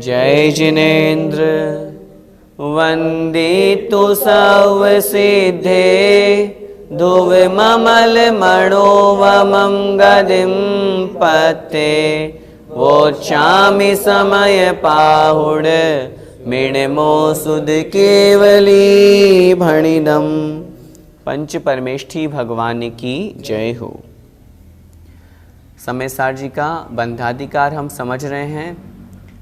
जय जिनेन्द्र वंदितु सर्वसिद्धे धुविमल मनोवमं गदिं पते वोचामि समय पाहुड मिणमो सुध केवली भणिदम। पंच परमेष्ठी भगवान की जय हो। समय सार जी का बंधाधिकार हम समझ रहे हैं।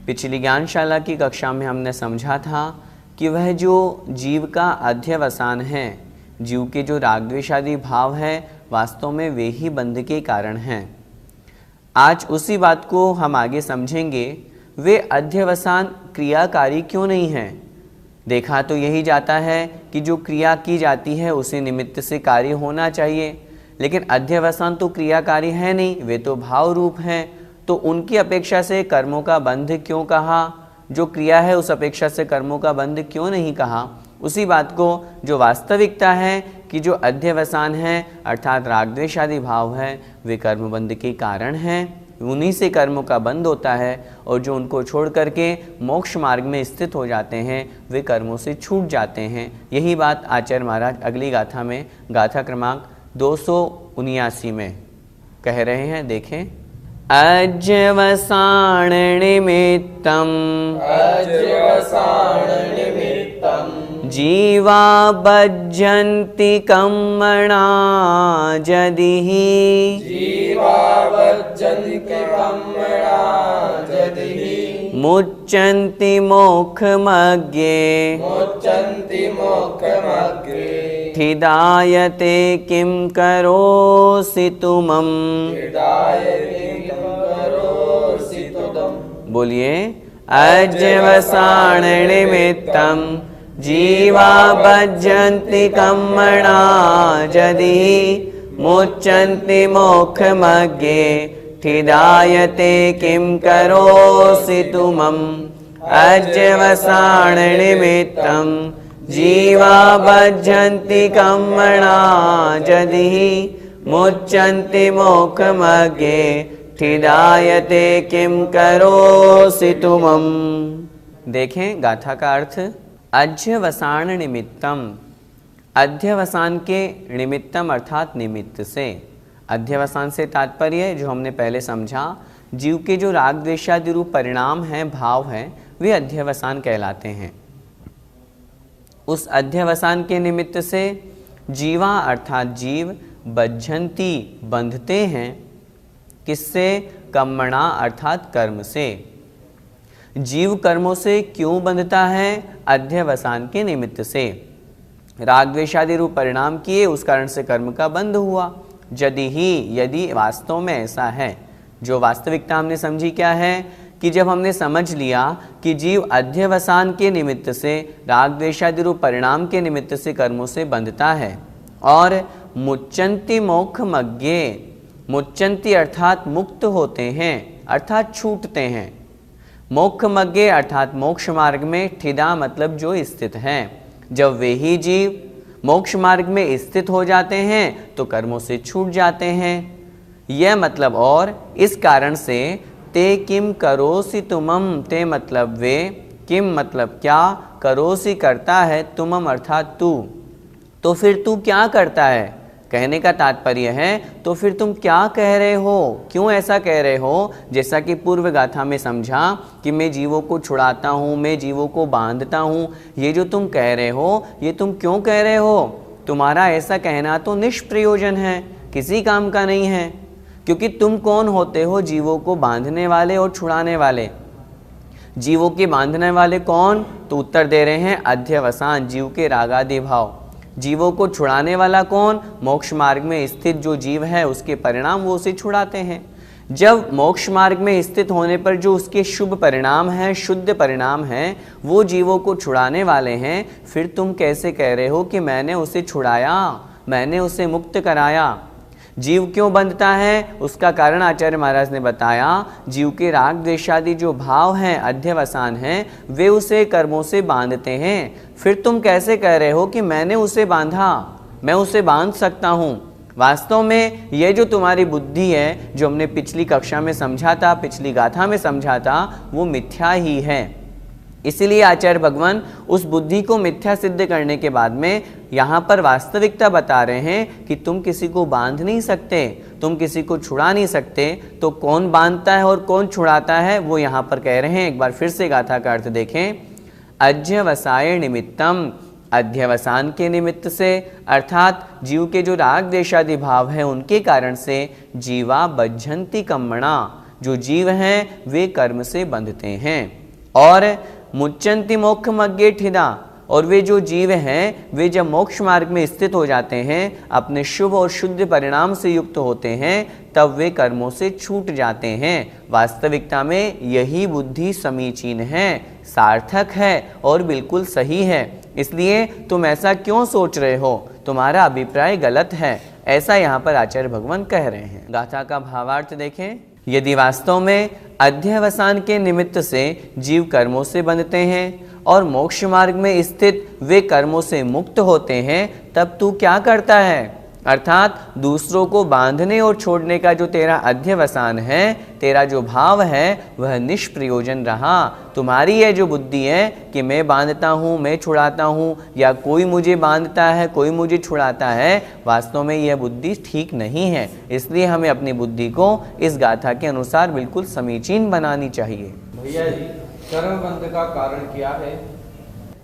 पिछली ज्ञानशाला की कक्षा में हमने समझा था कि वह जो जीव का अध्यवसान है, जीव के जो राग द्वेषादि भाव है, वास्तव में वे ही बंध के कारण हैं। आज उसी बात को हम आगे समझेंगे। वे अध्यवसान क्रियाकारी क्यों नहीं हैं? देखा तो यही जाता है कि जो क्रिया की जाती है उसे निमित्त से कार्य होना चाहिए, लेकिन अध्यवसान तो क्रियाकारी है नहीं, वे तो भाव रूप हैं। तो उनकी अपेक्षा से कर्मों का बंध क्यों कहा? जो क्रिया है उस अपेक्षा से कर्मों का बंध क्यों नहीं कहा? उसी बात को जो वास्तविकता है कि जो अध्यवसान है अर्थात राग द्वेष आदि भाव है, वे कर्म बंध के कारण हैं। उन्हीं से कर्मों का बंध होता है और जो उनको छोड़ करके मोक्ष मार्ग में स्थित हो जाते हैं वे कर्मों से छूट जाते हैं। यही बात आचार्य महाराज अगली गाथा में, गाथा क्रमांक 279 में कह रहे हैं। देखें, अध्यवसान निमित्तम जीवा बज्जन्ति कर्मणा यदिहि मुच्यन्ति मोक्षमग्गे ठिदायते किं करोसि तुमं। बोलिए, अध्यवसान निमित्तम जीवा बज्जन्ति कर्मणा यदि मुच्यन्ति मोक्षमग्गे ठिदायते किं करोसि तुमं। अध्यवसान निमित्तम जीवा बज्जन्ति कर्मणा यदि मुच्यन्ति मोक्षमग्गे ठिदायते किं करोसि तुमं। देखें गाथा का अर्थ, अध्यवसान निमित्तम, अध्यवसान के निमित्तम अर्थात निमित्त से। अध्यवसान से तात्पर्य जो हमने पहले समझा, जीव के जो राग द्वेषादि रूप परिणाम हैं, भाव हैं, वे अध्यवसान कहलाते हैं। उस अध्यवसान के निमित्त से जीवा अर्थात जीव बज्झन्ति बंधते हैं। किससे? कर्मणा अर्थात कर्म से। जीव कर्मों से क्यों बंधता है? अध्यवसान के निमित्त से। राग द्वेषादि रूप परिणाम किए, उस कारण से कर्म का बंध हुआ। यदि वास्तव में ऐसा है, जो वास्तविकता हमने समझी क्या है कि जब हमने समझ लिया कि जीव अध्यवसान के निमित्त से, राग द्वेषादि रूप परिणाम के निमित्त से कर्मों से बंधता है। और मुच्यन्ति मोक्षमग्गे, मुच्यन्ति अर्थात मुक्त होते हैं अर्थात छूटते हैं। मोक्षमग्गे अर्थात मोक्ष मार्ग में, ठिदा मतलब जो स्थित हैं। जब वे ही जीव मोक्ष मार्ग में स्थित हो जाते हैं तो कर्मों से छूट जाते हैं। यह मतलब, और इस कारण से ते किम करोसि तुमम, ते मतलब वे, किम मतलब क्या, करोसि करता है, तुमम अर्थात तू, तो फिर तू क्या करता है? कहने का तात्पर्य है तो फिर तुम क्या कह रहे हो, क्यों ऐसा कह रहे हो? जैसा कि पूर्व गाथा में समझा कि मैं जीवों को छुड़ाता हूँ, मैं जीवों को बांधता हूँ, ये जो तुम कह रहे हो ये तुम क्यों कह रहे हो? तुम्हारा ऐसा कहना तो निष्प्रयोजन है, किसी काम का नहीं है, क्योंकि तुम कौन होते हो जीवों को बांधने वाले और छुड़ाने वाले? जीवों के बांधने वाले कौन? तो उत्तर दे रहे हैं अध्यवसान, जीव के रागादि भाव। जीवों को छुड़ाने वाला कौन? मोक्ष मार्ग में स्थित जो जीव है उसके परिणाम वो उसे छुड़ाते हैं। जब मोक्ष मार्ग में स्थित होने पर जो उसके शुभ परिणाम हैं, शुद्ध परिणाम हैं, वो जीवों को छुड़ाने वाले हैं, फिर तुम कैसे कह रहे हो कि मैंने उसे छुड़ाया, मैंने उसे मुक्त कराया। जीव क्यों बंधता है, उसका कारण आचार्य महाराज ने बताया। जीव के राग द्वेषादि जो भाव हैं, अध्यवसान हैं, वे उसे कर्मों से बांधते हैं। फिर तुम कैसे कह रहे हो कि मैंने उसे बांधा, मैं उसे बांध सकता हूँ। वास्तव में ये जो तुम्हारी बुद्धि है, जो हमने पिछली कक्षा में समझा था, पिछली गाथा में समझा था, वो मिथ्या ही है। इसीलिए आचार्य भगवान उस बुद्धि को मिथ्या सिद्ध करने के बाद में यहाँ पर वास्तविकता बता रहे हैं कि तुम किसी को बांध नहीं सकते, तुम किसी को छुड़ा नहीं सकते। तो कौन बांधता है और कौन छुड़ाता है, वो यहाँ पर कह रहे हैं। एक बार फिर से गाथा का अर्थ देखें। अध्यवसाय निमित्तम, अध्यवसान के निमित्त से, अर्थात जीव के जो राग द्वेषादि भाव है उनके कारण से, जीवा बज्झन्ति कर्मणा, जो जीव हैं वे कर्म से बंधते हैं। और मुच्चन्ति मोक्षमज्ञे ठिदा, और वे जो जीव हैं वे जब मोक्ष मार्ग में स्थित हो जाते हैं, अपने शुभ और शुद्ध परिणाम से युक्त होते हैं, तब वे कर्मों से छूट जाते हैं। वास्तविकता में यही बुद्धि समीचीन है, सार्थक है और बिल्कुल सही है। इसलिए तुम ऐसा क्यों सोच रहे हो, तुम्हारा अभिप्राय गलत है, ऐसा यहाँ पर आचार्य भगवान कह रहे हैं। गाथा का भावार्थ देखें। यदि वास्तव में अध्यवसान के निमित्त से जीव कर्मों से बंधते हैं और मोक्ष मार्ग में स्थित वे कर्मों से मुक्त होते हैं, तब तू क्या करता है, अर्थात दूसरों को बांधने और छोड़ने का जो तेरा अध्यवसान है, तेरा जो भाव है, वह निष्प्रयोजन रहा। तुम्हारी यह जो बुद्धि है कि मैं बांधता हूँ, मैं छुड़ाता हूँ, या कोई मुझे बांधता है, कोई मुझे छुड़ाता है, वास्तव में यह बुद्धि ठीक नहीं है। इसलिए हमें अपनी बुद्धि को इस गाथा के अनुसार बिल्कुल समीचीन बनानी चाहिए। भैया जी, कर्मबंध का कारण क्या है?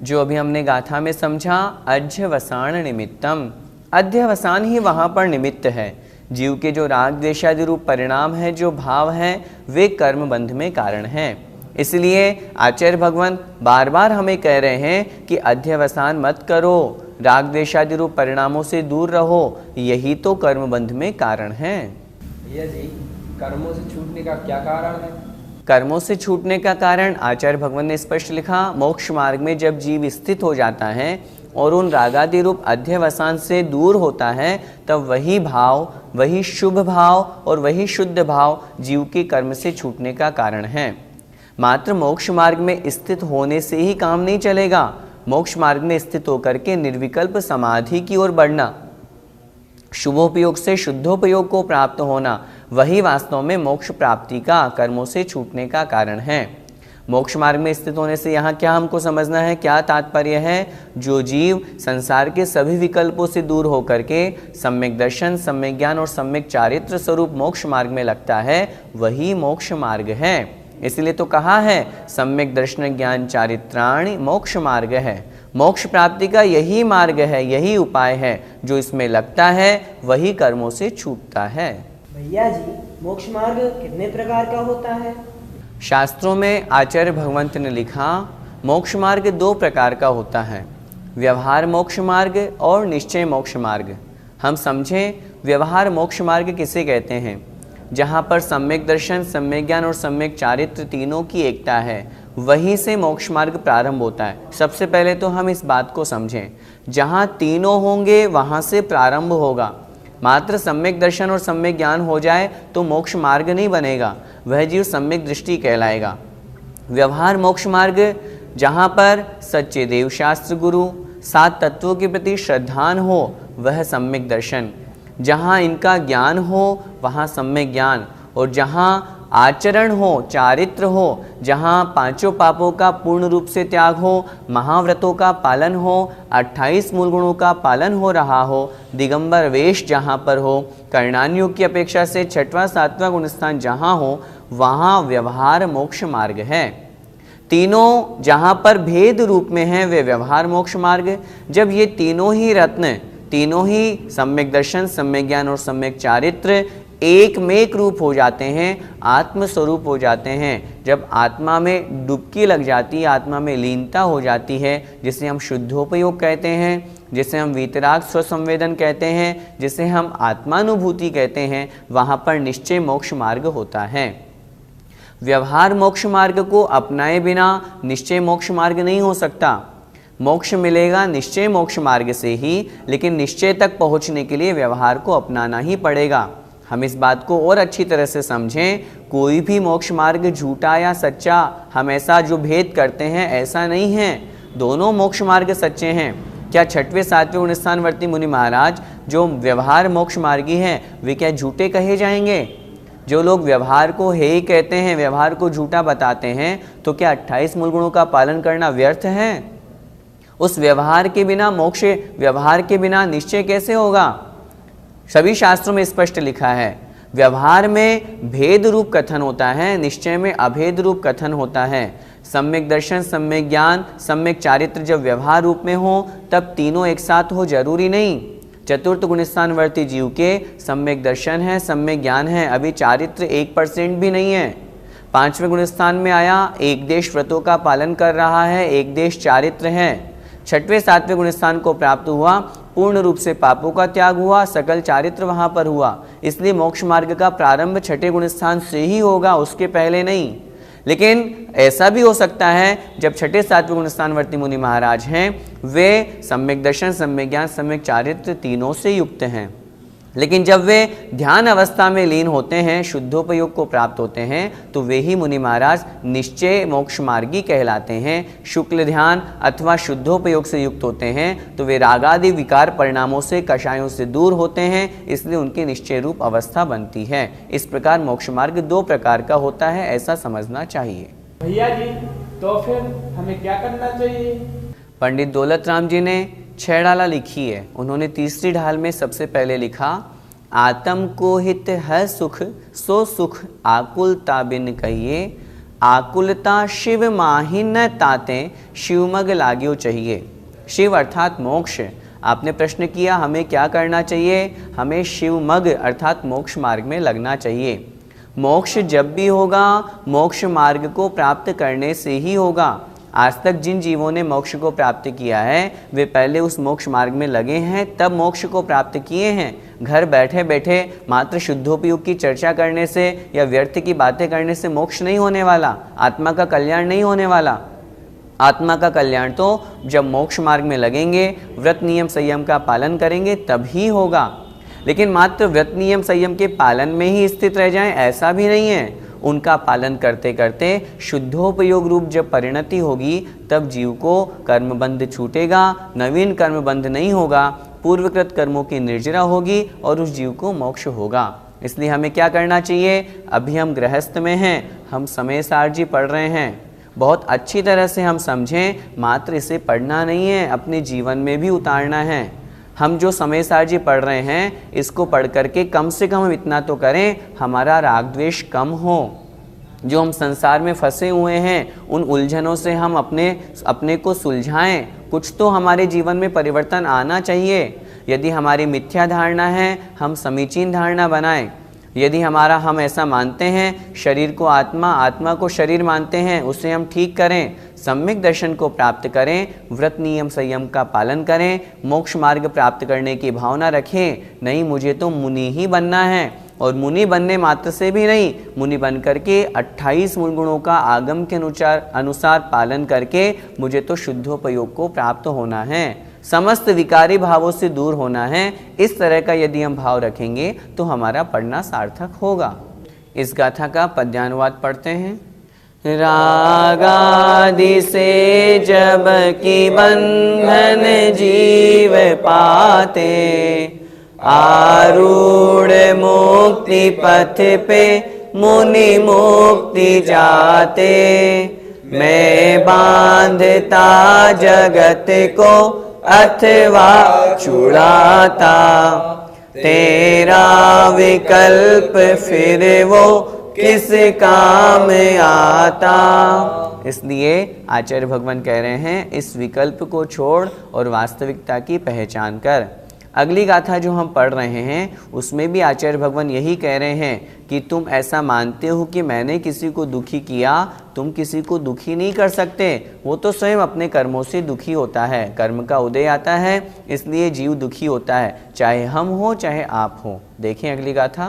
जो अभी हमने गाथा में समझा, अध्यवसान निमित्तम, अध्यवसान ही वहाँ पर निमित्त है। जीव के जो राग द्वेषादि रूप परिणाम है, जो भाव हैं, वे कर्म बंध में कारण हैं। इसलिए आचार्य भगवान बार बार हमें कह रहे हैं कि अध्यवसान मत करो, राग द्वेषादि रूप परिणामों से दूर रहो, यही तो कर्म बंध में कारण है। भैया जी, कर्मों से छूटने का क्या कारण है? कर्मों से छूटने का कारण आचार्य भगवान ने स्पष्ट लिखा। मोक्ष मार्ग में जब जीव स्थित हो जाता है और उन रागादि रूप अध्यवसान से दूर होता है, तब वही भाव, वही शुभ भाव और वही शुद्ध भाव जीव के कर्म से छूटने का कारण है। मात्र मोक्ष मार्ग में स्थित होने से ही काम नहीं चलेगा। मोक्ष मार्ग में स्थित होकर के निर्विकल्प समाधि की ओर बढ़ना, शुभोपयोग से शुद्धोपयोग को प्राप्त होना, वही वास्तव में मोक्ष प्राप्ति का, कर्मों से छूटने का कारण है। मोक्ष मार्ग में स्थित होने से यहाँ क्या हमको समझना है, क्या तात्पर्य है? जो जीव संसार के सभी विकल्पों से दूर होकर के सम्यक दर्शन, सम्यक ज्ञान और सम्यक चारित्र स्वरूप मोक्ष मार्ग में लगता है, वही मोक्ष मार्ग है। इसलिए तो कहा है सम्यक दर्शन ज्ञान चारित्राणि मोक्ष मार्ग है। मोक्ष प्राप्ति का यही मार्ग है, यही उपाय है। जो इसमें लगता है वही कर्मों से छूटता है। भैया जी, मोक्ष मार्ग कितने प्रकार का होता है? शास्त्रों में आचार्य भगवंत ने लिखा, मोक्ष मार्ग दो प्रकार का होता है, व्यवहार मोक्ष मार्ग और निश्चय मोक्ष मार्ग। हम समझें, व्यवहार मोक्ष मार्ग किसे कहते हैं? जहाँ पर सम्यक दर्शन, सम्यक ज्ञान और सम्यक चारित्र तीनों की एकता है, वहीं से मोक्ष मार्ग प्रारंभ होता है। सबसे पहले तो हम इस बात को समझें, जहाँ तीनों होंगे वहाँ से प्रारंभ होगा। मात्र सम्यक दर्शन और सम्यक ज्ञान हो जाए तो मोक्ष मार्ग नहीं बनेगा, वह जीव सम्यक दृष्टि कहलाएगा। व्यवहार मोक्ष मार्ग, जहाँ पर सच्चे देव शास्त्र गुरु, 7 तत्वों के प्रति श्रद्धान हो, वह सम्यक दर्शन। जहाँ इनका ज्ञान हो वहाँ सम्यक ज्ञान, और जहाँ आचरण हो, चारित्र हो, जहाँ 5 पापों का पूर्ण रूप से त्याग हो, महाव्रतों का पालन हो, 28 मूल गुणों का पालन हो रहा हो, दिगंबर वेश जहाँ पर हो, कर्णान्यों की अपेक्षा से 6वां 7वां गुणस्थान जहाँ हो, वहाँ व्यवहार मोक्ष मार्ग है। तीनों जहाँ पर भेद रूप में हैं वे व्यवहार मोक्ष मार्ग। जब ये तीनों ही रत्न, तीनों ही सम्यक दर्शन, सम्यक ज्ञान और सम्यक चारित्र एक में एक रूप हो जाते हैं, आत्म स्वरूप हो जाते हैं, जब आत्मा में डुबकी लग जाती है, आत्मा में लीनता हो जाती है, जिसे हम शुद्धोपयोग कहते हैं, जिसे हम वीतराग स्वसंवेदन कहते हैं, जिसे हम आत्मानुभूति कहते हैं, वहाँ पर निश्चय मोक्ष मार्ग होता है। व्यवहार मोक्ष मार्ग को अपनाए बिना निश्चय मोक्ष मार्ग नहीं हो सकता। मोक्ष मिलेगा निश्चय मोक्ष मार्ग से ही, लेकिन निश्चय तक पहुँचने के लिए व्यवहार को अपनाना ही पड़ेगा। हम इस बात को और अच्छी तरह से समझें, कोई भी मोक्ष मार्ग झूठा या सच्चा, हम ऐसा जो भेद करते हैं ऐसा नहीं है। दोनों मोक्ष मार्ग सच्चे हैं। क्या छठवें सातवें गुण स्थानवर्ती मुनि महाराज जो व्यवहार मोक्ष मार्गी हैं वे क्या झूठे कहे जाएंगे? जो लोग व्यवहार को हे ही कहते हैं, व्यवहार को झूठा बताते हैं, तो क्या 28 मूल गुणों का पालन करना व्यर्थ है? उस व्यवहार के बिना मोक्ष, व्यवहार के बिना निश्चय कैसे होगा? सभी शास्त्रों में स्पष्ट लिखा है, व्यवहार में भेद रूप कथन होता है, निश्चय में अभेद रूप कथन होता है। सम्यक दर्शन, सम्यक ज्ञान, सम्यक चारित्र जब व्यवहार रूप में हो तब तीनों एक साथ हो, जरूरी नहीं। चतुर्थ गुणस्थानवर्ती जीव के सम्यक दर्शन है, सम्यक ज्ञान है, अभी चारित्र 1% भी नहीं है। पांचवें गुणस्थान में आया, एक देश व्रतों का पालन कर रहा है, एक देश चारित्र है। छठवें सातवें गुणस्थान को प्राप्त हुआ, पूर्ण रूप से पापों का त्याग हुआ, सकल चारित्र वहां पर हुआ। इसलिए मोक्ष मार्ग का प्रारंभ छठे गुणस्थान से ही होगा, उसके पहले नहीं। लेकिन ऐसा भी हो सकता है जब छठे सातवें गुणस्थानवर्ती मुनि महाराज हैं वे सम्यक दर्शन, सम्यक ज्ञान, सम्यक चारित्र तीनों से युक्त हैं, लेकिन जब वे ध्यान अवस्था में लीन होते हैं, शुद्धोपयोग को प्राप्त होते हैं, तो वे ही मुनि महाराज निश्चय मोक्ष मार्गी कहलाते हैं। शुक्ल ध्यान अथवा शुद्धोपयोग से युक्त होते हैं तो वे रागादि विकार परिणामों से, कषायों से दूर होते हैं, इसलिए उनकी निश्चय रूप अवस्था बनती है। इस प्रकार मोक्ष मार्ग 2 प्रकार का होता है, ऐसा समझना चाहिए। भैया जी, तो फिर हमें क्या करना चाहिए? पंडित दौलत राम जी ने 6 डाला लिखी है। उन्होंने तीसरी ढाल में सबसे पहले लिखा, आत्म को हित है सुख, सो सुख आकुलता बिन कहिए, आकुलता शिव माही न ताते, शिवमग लाग्यो चाहिए। शिव अर्थात मोक्ष। आपने प्रश्न किया हमें क्या करना चाहिए? हमें शिवमग अर्थात मोक्ष मार्ग में लगना चाहिए। मोक्ष जब भी होगा, मोक्ष मार्ग को प्राप्त करने से ही होगा। आज तक जिन जीवों ने मोक्ष को प्राप्त किया है वे पहले उस मोक्ष मार्ग में लगे हैं, तब मोक्ष को प्राप्त किए हैं। घर बैठे बैठे मात्र शुद्धोपयोग की चर्चा करने से या व्यर्थ की बातें करने से मोक्ष नहीं होने वाला, आत्मा का कल्याण नहीं होने वाला। आत्मा का कल्याण तो जब मोक्ष मार्ग में लगेंगे, व्रत नियम संयम का पालन करेंगे तभी होगा। लेकिन मात्र व्रत नियम संयम के पालन में ही स्थित रह जाएं ऐसा भी नहीं है। उनका पालन करते करते शुद्धोपयोग रूप जब परिणति होगी तब जीव को कर्मबंध छूटेगा, नवीन कर्मबंध नहीं होगा, पूर्वकृत कर्मों की निर्जरा होगी और उस जीव को मोक्ष होगा। इसलिए हमें क्या करना चाहिए? अभी हम गृहस्थ में हैं, हम समय सार जी पढ़ रहे हैं, बहुत अच्छी तरह से हम समझें, मात्र इसे पढ़ना नहीं है, अपने जीवन में भी उतारना है। हम जो समय सार जी पढ़ रहे हैं इसको पढ़ करके कम से कम हम इतना तो करें, हमारा राग द्वेष कम हो। जो हम संसार में फंसे हुए हैं उन उलझनों से हम अपने को सुलझाएं। कुछ तो हमारे जीवन में परिवर्तन आना चाहिए। यदि हमारी मिथ्या धारणा है, हम समीचीन धारणा बनाएं। यदि हम ऐसा मानते हैं शरीर को आत्मा, आत्मा को शरीर मानते हैं, उसे हम ठीक करें, सम्यक दर्शन को प्राप्त करें, व्रत नियम संयम का पालन करें, मोक्ष मार्ग प्राप्त करने की भावना रखें। नहीं, मुझे तो मुनि ही बनना है, और मुनि बनने मात्र से भी नहीं, मुनि बन करके 28 मूल गुणों का आगम के अनुसार पालन करके मुझे तो शुद्धोपयोग को प्राप्त होना है, समस्त विकारी भावों से दूर होना है। इस तरह का यदि हम भाव रखेंगे तो हमारा पढ़ना सार्थक होगा। इस गाथा का पद्यानुवाद पढ़ते हैं। रागादि से जब की बंधन जीव पाते, आरूढ़ मुक्ति पथ पे मुनि मुक्ति जाते। मैं बांधता जगत को अथवा छुड़ाता, तेरा विकल्प फिर वो किस काम आता। इसलिए आचार्य भगवान कह रहे हैं, इस विकल्प को छोड़ और वास्तविकता की पहचान कर। अगली गाथा जो हम पढ़ रहे हैं उसमें भी आचार्य भगवान यही कह रहे हैं कि तुम ऐसा मानते हो कि मैंने किसी को दुखी किया, तुम किसी को दुखी नहीं कर सकते। वो तो स्वयं अपने कर्मों से दुखी होता है, कर्म का उदय आता है, इसलिए जीव दुखी होता है, चाहे हम हो चाहे आप हो। देखें अगली गाथा।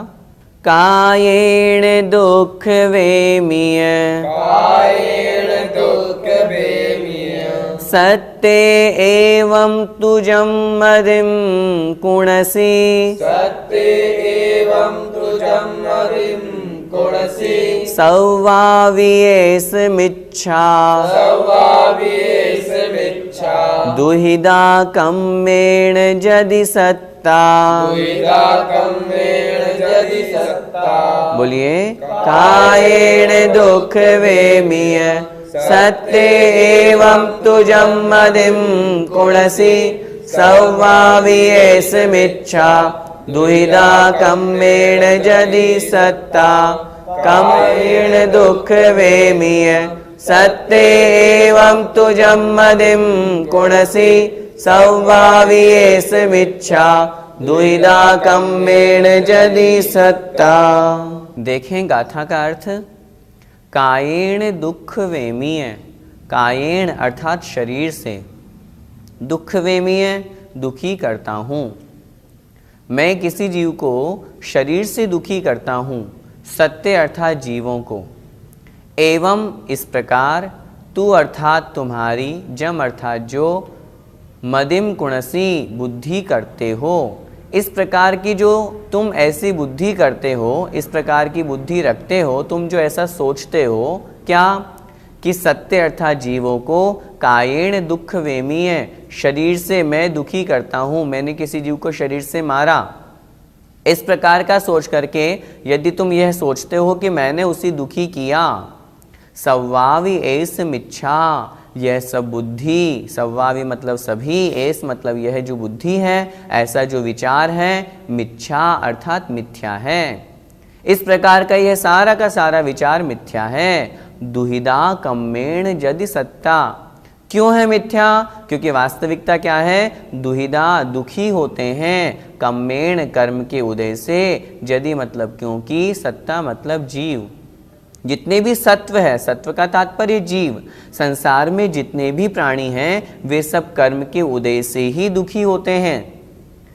कायेण दुख वेमीय सत्ते एवं तुजं मदिं कुणसी सौवावियेसमिच्छा दुहिदा कम्मेण जदि सत्ता। बोलिए। कायेण दुख वेमीय सत्ते एवं तुजं मदिं कुणसी सौवावियेसमिच्छा दुहिदा कम्मेण जदि सत्ता। कम्मेण दुख वेमीय सत्ते एवं तुजं मदिं कुणसी सौवावियेसमिच्छा दुहिदा कम्मेण जदि सत्ता। देखें गाथा का अर्थ। कायेण दुख वेमीय, कायेण अर्थात शरीर से, दुख वेमीय दुखी करता हूँ। मैं किसी जीव को शरीर से दुखी करता हूँ, सत्य अर्थात जीवों को। एवं इस प्रकार, तू अर्थात तुम्हारी, जम अर्थात जो, मदिम कुणसी बुद्धि करते हो। इस प्रकार की जो तुम ऐसी बुद्धि करते हो, इस प्रकार की बुद्धि रखते हो, तुम जो ऐसा सोचते हो, क्या कि सत्य अर्थात जीवों को कायेण दुख वेमीय, शरीर से मैं दुखी करता हूँ, मैंने किसी जीव को शरीर से मारा। इस प्रकार का सोच करके यदि तुम यह सोचते हो कि मैंने उसे दुखी किया, सव्वावि एस मिच्छा, यह सब बुद्धि, सव्वावि मतलब सभी, एस मतलब यह जो बुद्धि है, ऐसा जो विचार है, मिच्छा अर्थात मिथ्या है। इस प्रकार का यह सारा का सारा विचार मिथ्या है। दुहिदा कम्मेण जदि सत्ता, क्यों है मिथ्या? क्योंकि वास्तविकता क्या है? दुहिदा दुखी होते हैं, कम्मेण कर्म के उदय से, जदि मतलब क्योंकि, सत्ता मतलब जीव। जितने भी सत्व है, सत्व का तात्पर्य जीव, संसार में जितने भी प्राणी हैं वे सब कर्म के उदय से ही दुखी होते हैं,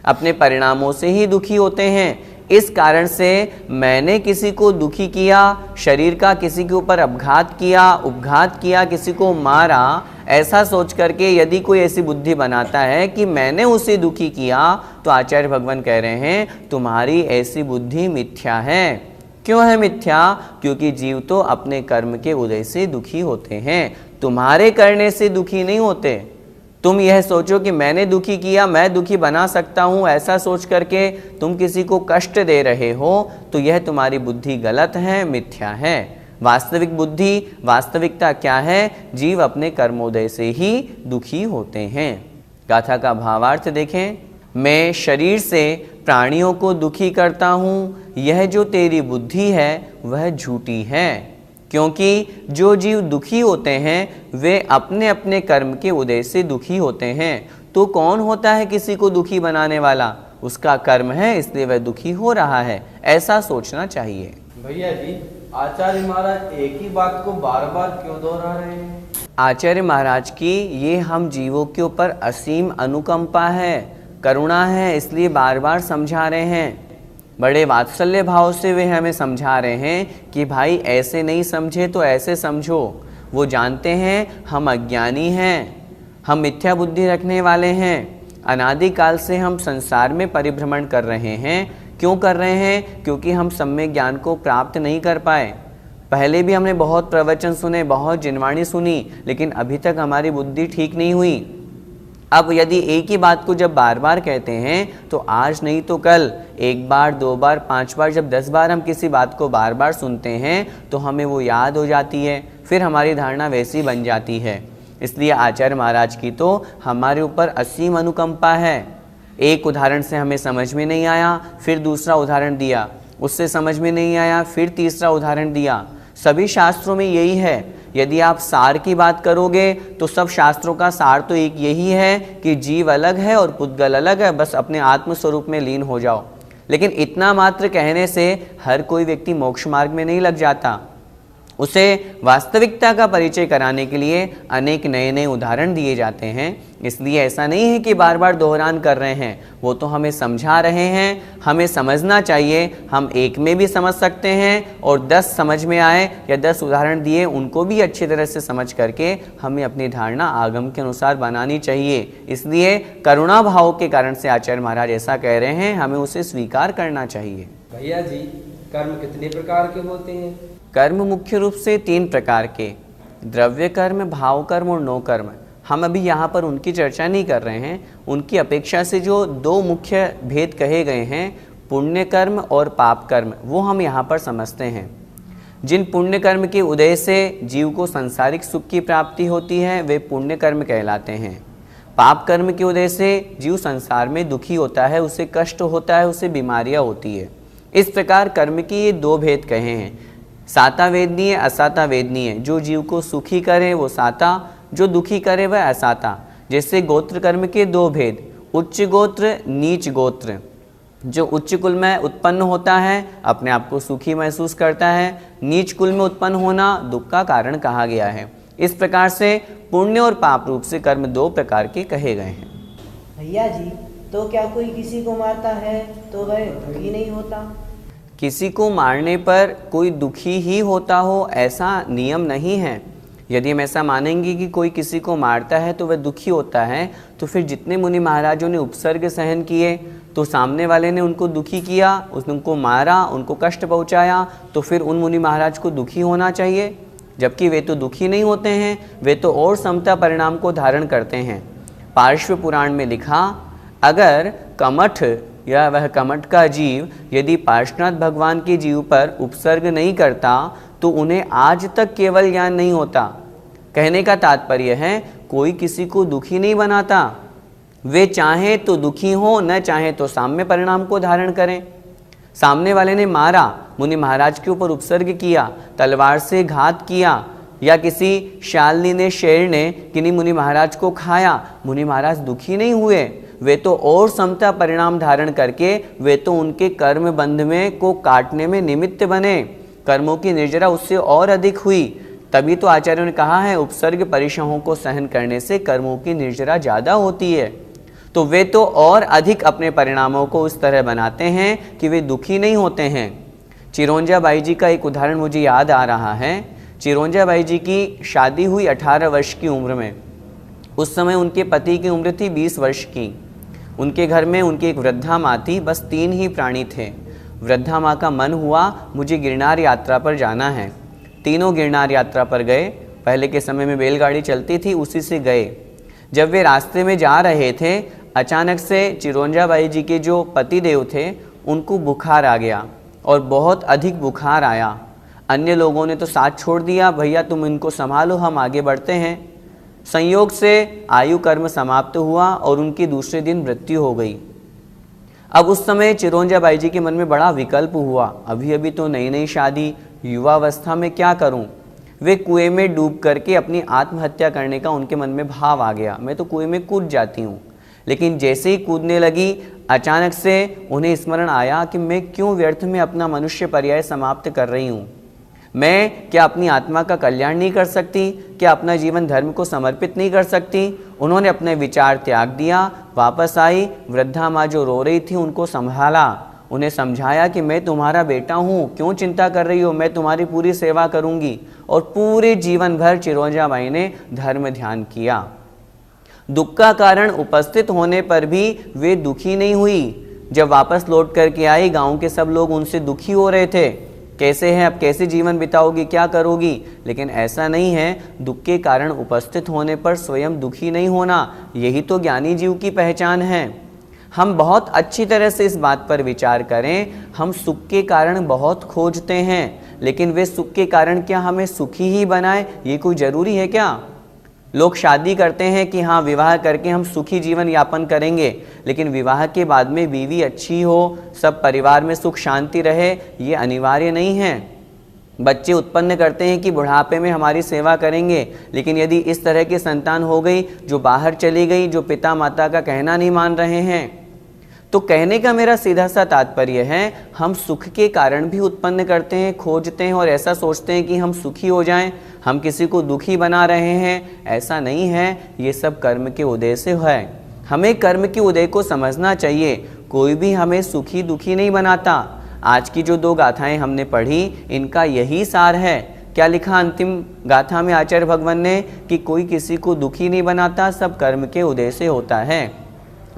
अपने परिणामों से ही दुखी होते हैं। इस कारण से मैंने किसी को दुखी किया, शरीर का किसी के ऊपर अपघात किया, उपघात किया, किसी को मारा, ऐसा सोच करके यदि कोई ऐसी बुद्धि बनाता है कि मैंने उसे दुखी किया, तो आचार्य भगवान कह रहे हैं तुम्हारी ऐसी बुद्धि मिथ्या है। क्यों है मिथ्या? क्योंकि जीव तो अपने कर्म के उदय से दुखी होते हैं, तुम्हारे करने से दुखी नहीं होते। तुम यह सोचो कि मैंने दुखी किया, मैं दुखी बना सकता हूँ, ऐसा सोच करके तुम किसी को कष्ट दे रहे हो, तो यह तुम्हारी बुद्धि गलत है, मिथ्या है। वास्तविक बुद्धि, वास्तविकता क्या है? जीव अपने कर्मोदय से ही दुखी होते हैं। गाथा का भावार्थ देखें। मैं शरीर से प्राणियों को दुखी करता हूँ, यह जो तेरी बुद्धि है वह झूठी है। क्योंकि जो जीव दुखी होते हैं वे अपने अपने कर्म के उदय से दुखी होते हैं। तो कौन होता है किसी को दुखी बनाने वाला? उसका कर्म है, इसलिए वह दुखी हो रहा है, ऐसा सोचना चाहिए। भैया जी, आचार्य महाराज एक ही बात को बार बार क्यों दोहरा रहे हैं? आचार्य महाराज की ये हम जीवों के ऊपर असीम अनुकंपा है, करुणा है, इसलिए बार बार समझा रहे हैं। बड़े वात्सल्य भाव से वे हमें समझा रहे हैं कि भाई ऐसे नहीं समझे तो ऐसे समझो। वो जानते हैं हम अज्ञानी हैं, हम मिथ्या बुद्धि रखने वाले हैं, अनादिकाल से हम संसार में परिभ्रमण कर रहे हैं। क्यों कर रहे हैं? क्योंकि हम सम्यक ज्ञान को प्राप्त नहीं कर पाए। पहले भी हमने बहुत प्रवचन सुने, बहुत जिनवाणी सुनी, लेकिन अभी तक हमारी बुद्धि ठीक नहीं हुई। अब यदि एक ही बात को जब बार बार कहते हैं तो आज नहीं तो कल, एक बार, दो बार, 5 बार, जब 10 बार हम किसी बात को बार बार सुनते हैं तो हमें वो याद हो जाती है, फिर हमारी धारणा वैसी बन जाती है। इसलिए आचार्य महाराज की तो हमारे ऊपर असीम अनुकंपा है। एक उदाहरण से हमें समझ में नहीं आया, फिर दूसरा उदाहरण दिया, उससे समझ में नहीं आया, फिर तीसरा उदाहरण दिया। सभी शास्त्रों में यही है, यदि आप सार की बात करोगे तो सब शास्त्रों का सार तो एक यही है कि जीव अलग है और पुद्गल अलग है, बस अपने आत्म स्वरूप में लीन हो जाओ। लेकिन इतना मात्र कहने से हर कोई व्यक्ति मोक्ष मार्ग में नहीं लग जाता। उसे वास्तविकता का परिचय कराने के लिए अनेक नए नए उदाहरण दिए जाते हैं। इसलिए ऐसा नहीं है कि बार बार दोहरान कर रहे हैं, वो तो हमें समझा रहे हैं। हमें समझना चाहिए, हम एक में भी समझ सकते हैं और 10 समझ में आए या 10 उदाहरण दिए उनको भी अच्छी तरह से समझ करके हमें अपनी धारणा आगम के अनुसार बनानी चाहिए। इसलिए करुणा भाव के कारण से आचार्य महाराज ऐसा कह रहे हैं, हमें उसे स्वीकार करना चाहिए। भैया जी, कर्म कितने प्रकार के होते हैं? कर्म मुख्य रूप से 3 प्रकार के, द्रव्य कर्म, भाव कर्म और नो कर्म। हम अभी यहाँ पर उनकी चर्चा नहीं कर रहे हैं। उनकी अपेक्षा से जो 2 मुख्य भेद कहे गए हैं, पुण्य कर्म और पाप कर्म, वो हम यहाँ पर समझते हैं। जिन पुण्य कर्म के उदय से जीव को सांसारिक सुख की प्राप्ति होती है वे पुण्य कर्म कहलाते हैं। पाप कर्म के उदय से जीव संसार में दुखी होता है, उसे कष्ट होता है, उसे बीमारियाँ होती है। इस प्रकार कर्म के ये 2 भेद कहे हैं, साता वेदनीय, असाता वेदनीय। जो जीव को सुखी करे वो साता, जो दुखी करे वह असाता। जैसे गोत्र कर्म के 2 भेद, उच्च गोत्र, नीच गोत्र। जो उच्च कुल में उत्पन्न होता है अपने आप को सुखी महसूस करता है, नीच कुल में उत्पन्न होना दुख का कारण कहा गया है। इस प्रकार से पुण्य और पाप रूप से कर्म 2 प्रकार के कहे गए हैं। भैया जी, तो क्या कोई किसी को मारता है तो वह दुखी नहीं होता? किसी को मारने पर कोई दुखी ही होता हो ऐसा नियम नहीं है। यदि हम ऐसा मानेंगे कि कोई किसी को मारता है तो वह दुखी होता है, तो फिर जितने मुनि महाराजों ने उपसर्ग सहन किए तो सामने वाले ने उनको दुखी किया, उनको मारा, उनको कष्ट पहुंचाया, तो फिर उन मुनि महाराज को दुखी होना चाहिए, जबकि वे तो दुखी नहीं होते हैं, वे तो और समता परिणाम को धारण करते हैं। पार्श्व पुराण में लिखा, अगर कमठ या वह कमठ का जीव यदि पार्श्वनाथ भगवान के जीव पर उपसर्ग नहीं करता तो उन्हें आज तक केवल ज्ञान नहीं होता। कहने का तात्पर्य है कोई किसी को दुखी नहीं बनाता, वे चाहे तो दुखी हो, न चाहे तो साम्य परिणाम को धारण करें। सामने वाले ने मारा, मुनि महाराज के ऊपर उपसर्ग किया, तलवार से घात किया, या किसी शालिनी ने, शेर ने किन्हीं मुनि महाराज को खाया, मुनि महाराज दुखी नहीं हुए, वे तो और समता परिणाम धारण करके वे तो उनके कर्म बंध में को काटने में निमित्त बने, कर्मों की निर्जरा उससे और अधिक हुई। तभी तो आचार्यों ने कहा है उपसर्ग परिशहों को सहन करने से कर्मों की निर्जरा ज़्यादा होती है। तो वे तो और अधिक अपने परिणामों को उस तरह बनाते हैं कि वे दुखी नहीं होते हैं। चिरौंजा बाई जी का एक उदाहरण मुझे याद आ रहा है। चिरौंजा बाई जी की शादी हुई 18 वर्ष की उम्र में। उस समय उनके पति की उम्र थी 20 वर्ष की। उनके घर में उनकी एक वृद्धा माँ थी, बस 3 ही प्राणी थे। वृद्धा माँ का मन हुआ मुझे गिरनार यात्रा पर जाना है। तीनों गिरनार यात्रा पर गए। पहले के समय में बैलगाड़ी चलती थी, उसी से गए। जब वे रास्ते में जा रहे थे, अचानक से चिरौंजा बाई जी के जो पति देव थे उनको बुखार आ गया और बहुत अधिक बुखार आया। अन्य लोगों ने तो साथ छोड़ दिया, भैया तुम इनको संभालो, हम आगे बढ़ते हैं। संयोग से आयु कर्म समाप्त हुआ और उनकी दूसरे दिन मृत्यु हो गई। अब उस समय चिरौंजा बाई जी के मन में बड़ा विकल्प हुआ, अभी अभी तो नई नई शादी, युवावस्था में क्या करूं। वे कुएं में डूब करके अपनी आत्महत्या करने का उनके मन में भाव आ गया, मैं तो कुएं में कूद जाती हूँ। लेकिन जैसे ही कूदने लगी, अचानक से उन्हें स्मरण आया कि मैं क्यों व्यर्थ में अपना मनुष्य पर्याय समाप्त कर रही हूँ। मैं क्या अपनी आत्मा का कल्याण नहीं कर सकती? क्या अपना जीवन धर्म को समर्पित नहीं कर सकती? उन्होंने अपने विचार त्याग दिया, वापस आई। वृद्धा माँ जो रो रही थी उनको संभाला, उन्हें समझाया कि मैं तुम्हारा बेटा हूँ, क्यों चिंता कर रही हो, मैं तुम्हारी पूरी सेवा करूँगी। और पूरे जीवन भर चिरौंजा बाई ने धर्म ध्यान किया। दुख का कारण उपस्थित होने पर भी वे दुखी नहीं हुई। जब वापस लौट करके आई, गांव के सब लोग उनसे दुखी हो रहे थे, कैसे है, अब कैसे जीवन बिताओगी, क्या करोगी। लेकिन ऐसा नहीं है, दुख के कारण उपस्थित होने पर स्वयं दुखी नहीं होना, यही तो ज्ञानी जीव की पहचान है। हम बहुत अच्छी तरह से इस बात पर विचार करें, हम सुख के कारण बहुत खोजते हैं, लेकिन वे सुख के कारण क्या हमें सुखी ही बनाए, ये कोई ज़रूरी है क्या? लोग शादी करते हैं कि हाँ विवाह करके हम सुखी जीवन यापन करेंगे, लेकिन विवाह के बाद में बीवी अच्छी हो, सब परिवार में सुख शांति रहे, ये अनिवार्य नहीं है। बच्चे उत्पन्न करते हैं कि बुढ़ापे में हमारी सेवा करेंगे, लेकिन यदि इस तरह की संतान हो गई जो बाहर चली गई, जो पिता माता का कहना नहीं मान रहे हैं, तो कहने का मेरा सीधा सा तात्पर्य है, हम सुख के कारण भी उत्पन्न करते हैं, खोजते हैं और ऐसा सोचते हैं कि हम सुखी हो जाएं, हम किसी को दुखी बना रहे हैं। ऐसा नहीं है, ये सब कर्म के उदय से है। हमें कर्म के उदय को समझना चाहिए। कोई भी हमें सुखी दुखी नहीं बनाता। आज की जो 2 गाथाएं हमने पढ़ी, इनका यही सार है। क्या लिखा अंतिम गाथा में आचार्य भगवान ने कि कोई किसी को दुखी नहीं बनाता, सब कर्म के उदय से होता है।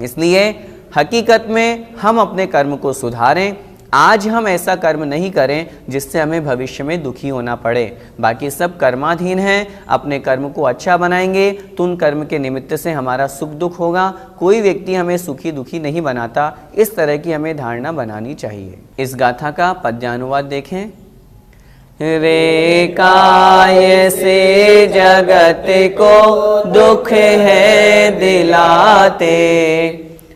इसलिए हकीकत में हम अपने कर्म को सुधारें। आज हम ऐसा कर्म नहीं करें जिससे हमें भविष्य में दुखी होना पड़े। बाकी सब कर्माधीन हैं। अपने कर्म को अच्छा बनाएंगे तो उन कर्म के निमित्त से हमारा सुख दुख होगा। कोई व्यक्ति हमें सुखी दुखी नहीं बनाता। इस तरह की हमें धारणा बनानी चाहिए। इस गाथा का पद्यानुवाद देखें। रे काय से जगत को दुख है दिलाते,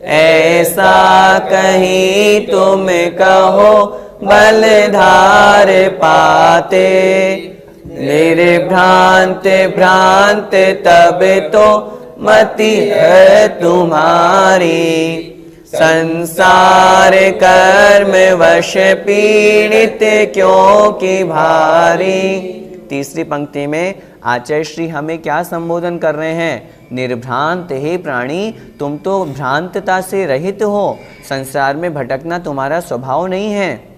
ऐसा कहीं तुम कहो बलधार पाते। निर्भ्रांत भ्रांत तब तो मति है तुम्हारी, संसार कर्म वश पीड़ित क्यों की भारी। तीसरी पंक्ति में आचार्य श्री हमें क्या संबोधन कर रहे हैं? निर्भ्रांत हे प्राणी, तुम तो भ्रांतता से रहित हो। संसार में भटकना तुम्हारा स्वभाव नहीं है।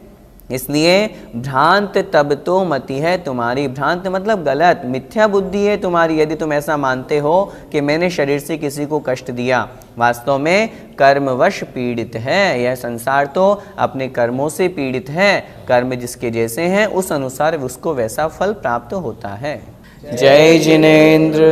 इसलिए भ्रांत तब तो मति है तुम्हारी। भ्रांत मतलब गलत, मिथ्या बुद्धि है तुम्हारी यदि तुम ऐसा मानते हो कि मैंने शरीर से किसी को कष्ट दिया। वास्तव में कर्मवश पीड़ित है। यह संसार तो अपने कर्मों से पीड़ित है। कर्म जिसके जैसे हैं उस अनुसार उसको वैसा फल प्राप्त होता है। जय जिनेंद्र।